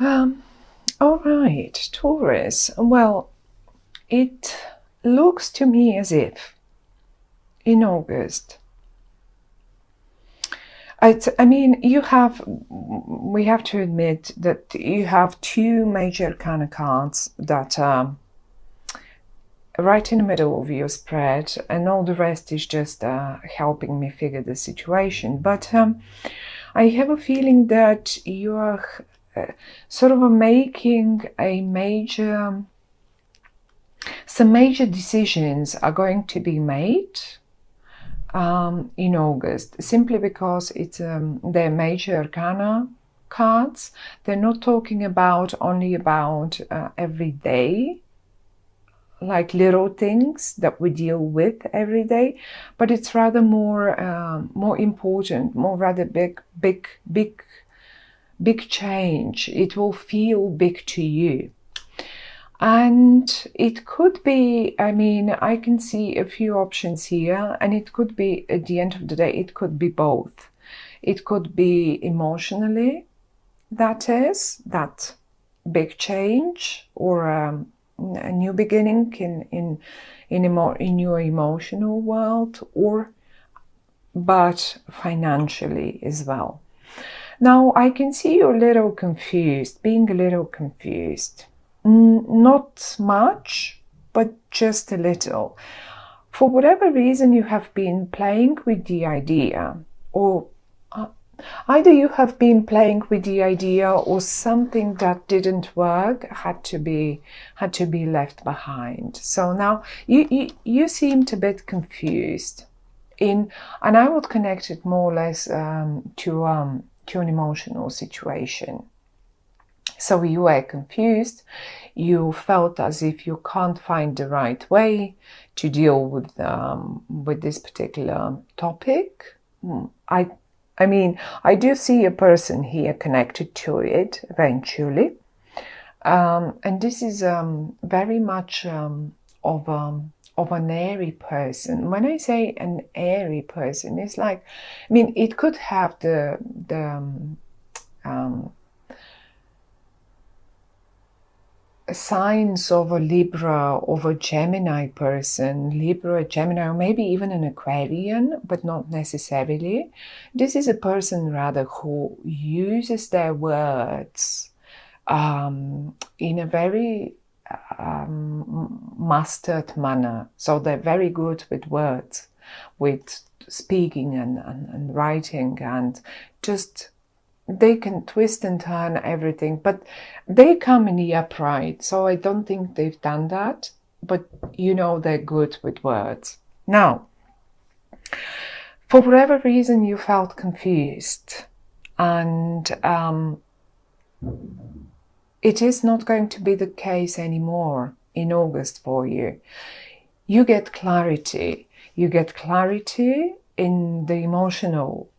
Um, all right, Taurus. Well, it looks to me as if in August, I mean, we have to admit that you have two major kind of cards that are right in the middle of your spread, and all the rest is just helping me figure the situation. But I have a feeling that you are sort of making some major decisions are going to be made in August, simply because they're major arcana cards. They're not talking about only about every day, like little things that we deal with every day, but it's rather more important, more rather big change. It will feel big to you. And it could be, I mean, I can see a few options here, and it could be, at the end of the day, it could be both. It could be emotionally, that is, that big change, or a new beginning in your emotional world, but financially as well. Now, I can see you're a little confused, being a little confused. Not much, but just a little. For whatever reason, you have been playing with the idea, or either you have been playing with the idea, or something that didn't work had to be left behind. So now you seemed a bit confused, and I would connect it more or less to an emotional situation. So you were confused, you felt as if you can't find the right way to deal with this particular topic. I mean, I do see a person here connected to it eventually. And this is very much of an airy person. When I say an airy person, it's like, I mean, it could have the signs of a Libra, of a Gemini person, Libra, Gemini, or maybe even an Aquarian, but not necessarily. This is a person rather who uses their words in a very mastered manner. So they're very good with words, with speaking and writing, and just they can twist and turn everything, but they come in the upright. So I don't think they've done that, but you know, they're good with words. Now, for whatever reason, you felt confused, and it is not going to be the case anymore in August for you. You get clarity. You get clarity in the emotional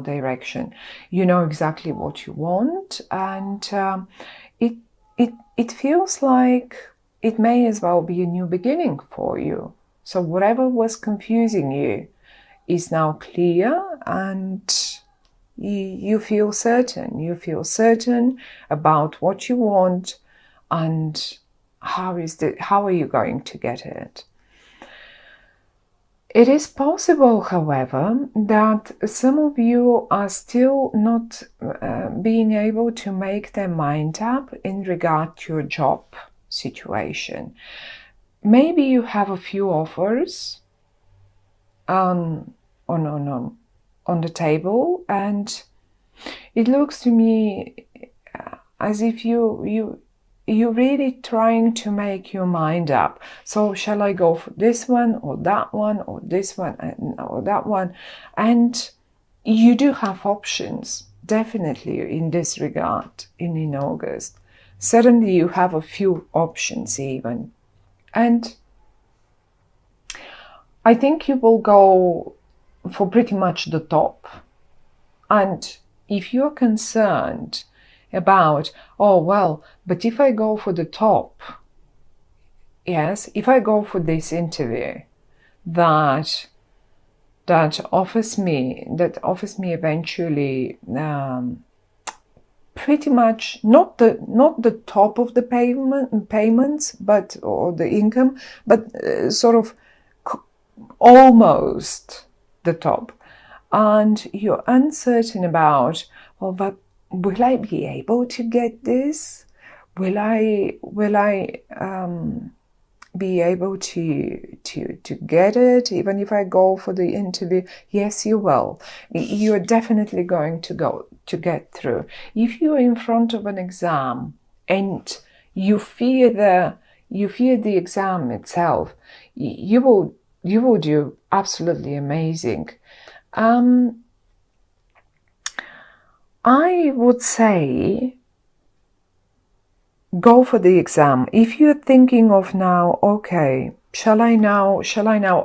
direction. You know exactly what you want, and it feels like it may as well be a new beginning for you. So whatever was confusing you is now clear, and you feel certain. You feel certain about what you want, and how are you going to get it. It is possible, however, that some of you are still not being able to make their mind up in regard to your job situation. Maybe you have a few offers on the table, and it looks to me as if you're really trying to make your mind up. So shall I go for this one or that one or this one or that one? And you do have options, definitely, in this regard in August. Suddenly you have a few options even. And I think you will go for pretty much the top. And if you're concerned about, oh, well, but if I go for the top, yes, if I go for this interview, that that offers me eventually pretty much not the top of the payments, but or the income, but sort of almost the top, and you're uncertain about, well, but will I be able to get this? Will I be able to get it even if I go for the interview? Yes, you will. You're definitely going to get through. If you're in front of an exam and you fear the exam itself, you will do absolutely amazing. I would say go for the exam. If you're thinking of now, okay, shall I now,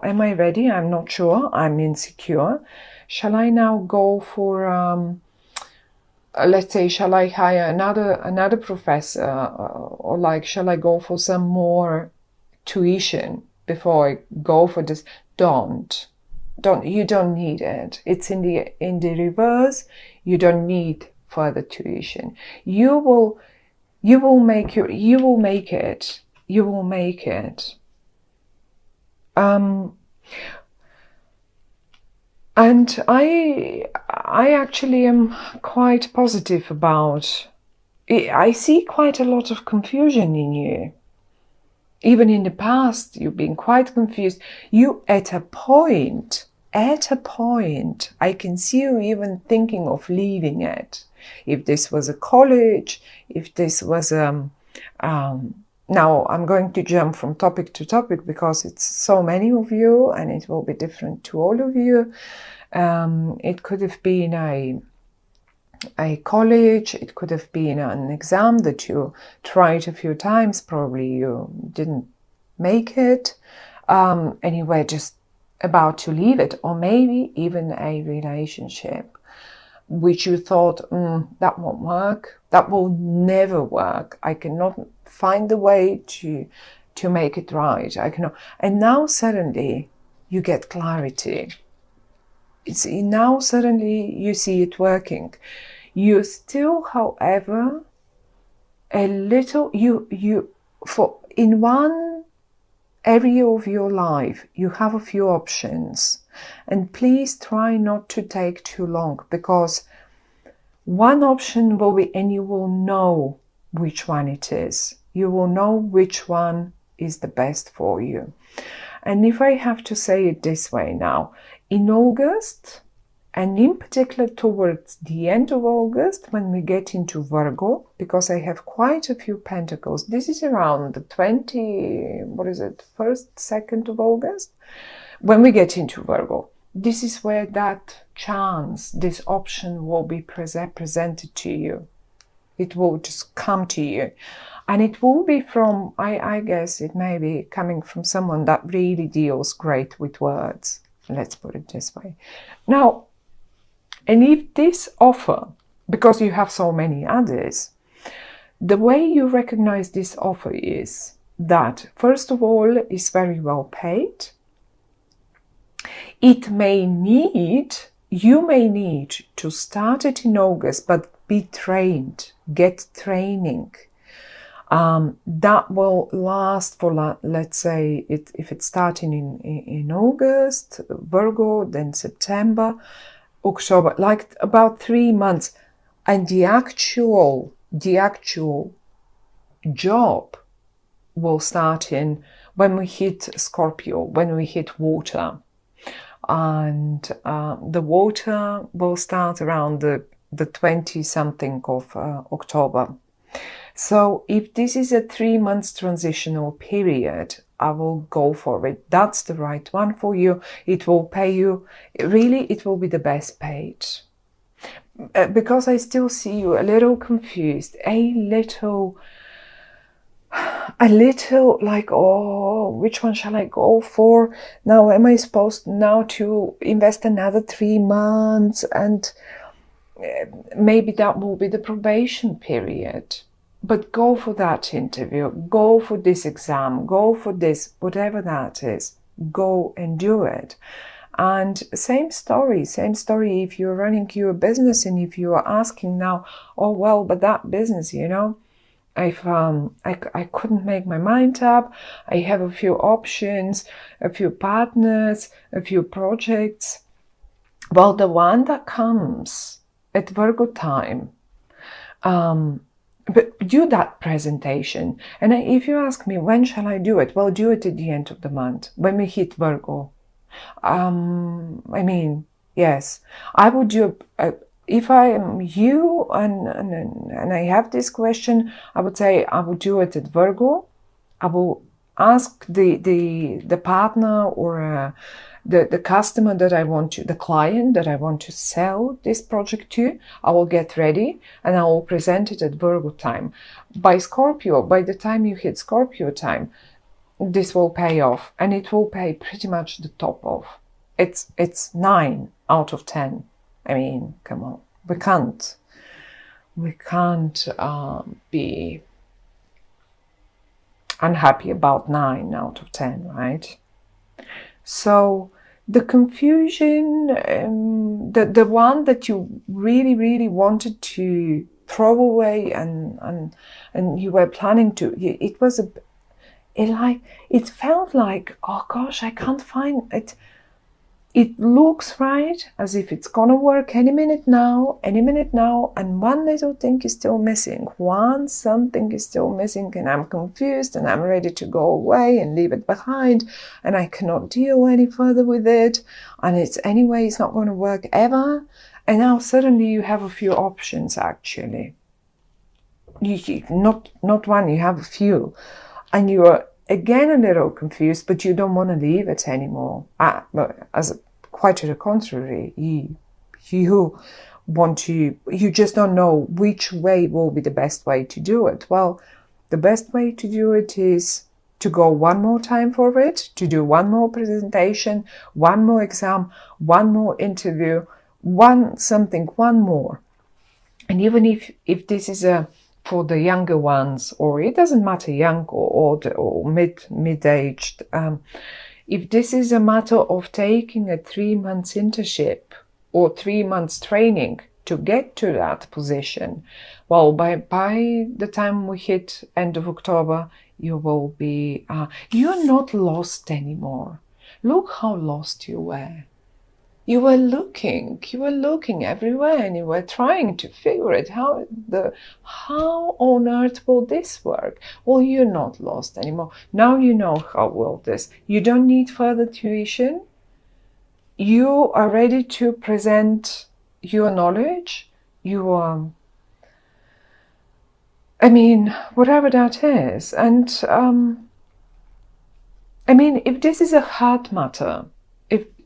am I ready? I'm not sure, I'm insecure. Shall I now go for, let's say, shall I hire another professor, or like, shall I go for some more tuition before I go for this? You don't need it. It's in the reverse. You don't need further tuition. You will make it. And I actually am quite positive about it. I see quite a lot of confusion in you. Even in the past, you've been quite confused. You, at a point, I can see you even thinking of leaving it. If this was a college, if this was now I'm going to jump from topic to topic because it's so many of you and it will be different to all of you. It could have been a college, it could have been an exam that you tried a few times, probably you didn't make it, and you were just about to leave it, or maybe even a relationship which you thought, that won't work, that will never work, I cannot find the way to make it right, I cannot. And now suddenly you get clarity. Now suddenly you see it working. You still, however, a little, in one area of your life, you have a few options. And please try not to take too long, because one option will be, and you will know which one it is. You will know which one is the best for you. And if I have to say it this way now, in August, and in particular towards the end of August, when we get into Virgo, because I have quite a few pentacles, this is around the 1st, 2nd of August, when we get into Virgo, this is where that chance, this option will be presented to you. It will just come to you. And it will be from, I guess it may be coming from someone that really deals great with words. Let's put it this way. Now, and if this offer, because you have so many others, the way you recognize this offer is that, first of all, it's very well paid. You may need to start it in August, but be trained, get training. That will last for, let's say, if it's starting in August, Virgo, then September, October, like about 3 months. And the actual job will start when we hit Scorpio, when we hit water. And the water will start around the 20-something of October. So if this is a 3 months transitional period, I will go for it. That's the right one for you. It will pay you, really, it will be the best paid. Because I still see you a little confused, a little like, oh, which one shall I go for? Now, am I supposed now to invest another 3 months? And maybe that will be the probation period. But go for that interview, go for this exam, go for this, whatever that is, go and do it. And same story if you're running your business and if you are asking now, oh well, but that business, you know, if I couldn't make my mind up, I have a few options, a few partners, a few projects. Well, the one that comes at Virgo time, but do that presentation. And if you ask me, when shall I do it? Well, do it at the end of the month, when we hit Virgo. I mean, yes, I would do, if I am you and I have this question, I would say I would do it at Virgo. I will ask the partner or the customer that I want to, the client that I want to sell this project to. I will get ready and I will present it at Virgo time. By Scorpio, by the time you hit Scorpio time, this will pay off, and it will pay pretty much the top off. It's 9 out of 10. I mean, come on, we can't be unhappy about 9 out of 10, right? So the confusion, the one that you really wanted to throw away and you were planning to, it was it felt like, oh gosh, I can't find it. It looks right, as if it's gonna work any minute now, and one little thing is still missing. Something is still missing, and I'm confused, and I'm ready to go away and leave it behind, and I cannot deal any further with it, and it's not going to work ever. And now suddenly you have a few options, actually. Not one, you have a few. And you are again a little confused, but you don't want to leave it anymore. Quite to the contrary, you just don't know which way will be the best way to do it. Well, the best way to do it is to go one more time for it, to do one more presentation, one more exam, one more interview, one more. And even if this is for the younger ones, or it doesn't matter, young or mid-aged, if this is a matter of taking a 3 months internship or 3 months training to get to that position, well, by the time we hit end of October, you will be, you're not lost anymore. Look how lost you were. You were looking everywhere, and you were trying to figure it how on earth will this work? Well, you're not lost anymore. Now you know how will this. You don't need further tuition. You are ready to present your knowledge, your, I mean, whatever that is. And I mean, if this is a hard matter,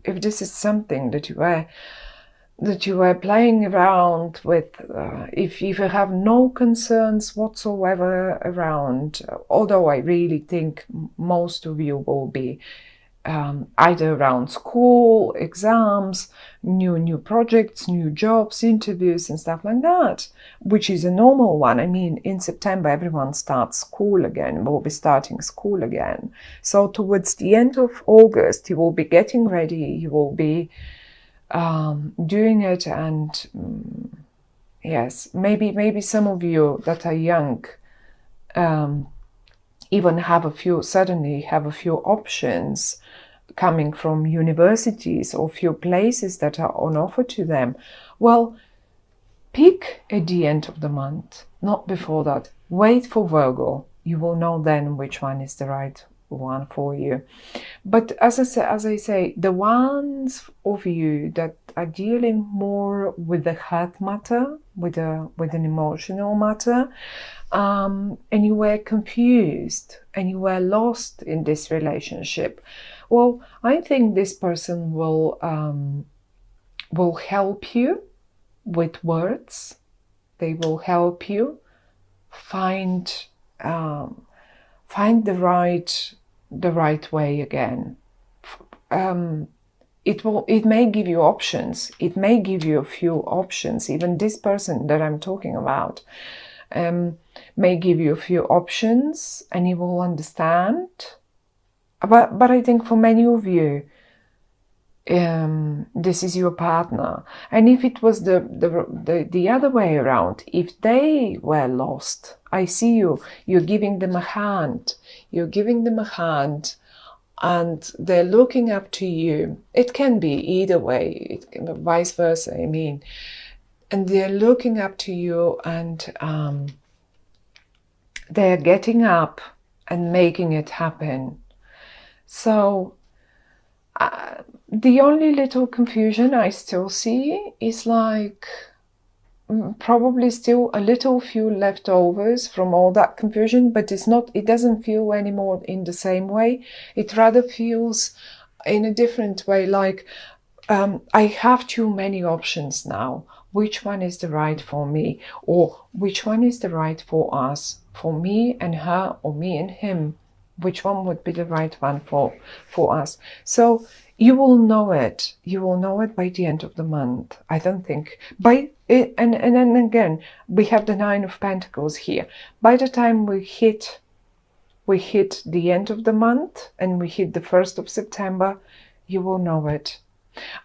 if this is something that you were playing around with, if you have no concerns whatsoever around, although I really think most of you will be either around school, exams, new projects, new jobs, interviews and stuff like that, which is a normal one. I mean, in September, everyone starts school again, will be starting school again. So towards the end of August, you will be getting ready, you will be doing it. And yes, maybe some of you that are young even suddenly have a few options coming from universities or few places that are on offer to them. Well, pick at the end of the month, not before that. Wait for Virgo. You will know then which one is the right one for you. But as I say, the ones of you that are dealing more with the heart matter, with an emotional matter, and you were confused and you were lost in this relationship, well, I think this person will help you with words. They will help you find the right way again. It may give you options. It may give you a few options. Even this person that I'm talking about may give you a few options, and you will understand. But I think for many of you, this is your partner. And if it was the other way around, if they were lost, I see you're giving them a hand. You're giving them a hand, and they're looking up to you. It can be either way, it can be vice versa, I mean. And they're looking up to you, and they're getting up and making it happen. So the only little confusion I still see is like probably still a little few leftovers from all that confusion, but it doesn't feel anymore in the same way. It rather feels in a different way, like I have too many options now. Which one is the right for me? Or which one is the right for us? For me and her, or me and him? Which one would be the right one for us? So you will know it. You will know it by the end of the month. I don't think by it, and then again we have the Nine of Pentacles here. By the time we hit the end of the month and we hit the 1st of September, you will know it.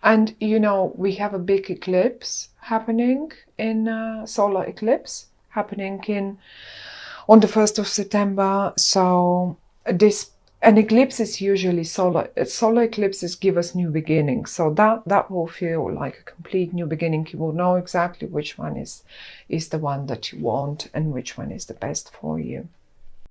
And you know, we have a big eclipse happening in solar eclipse happening on the 1st of September. So an eclipse is usually solar eclipses give us new beginnings. So that will feel like a complete new beginning. You will know exactly which one is the one that you want and which one is the best for you.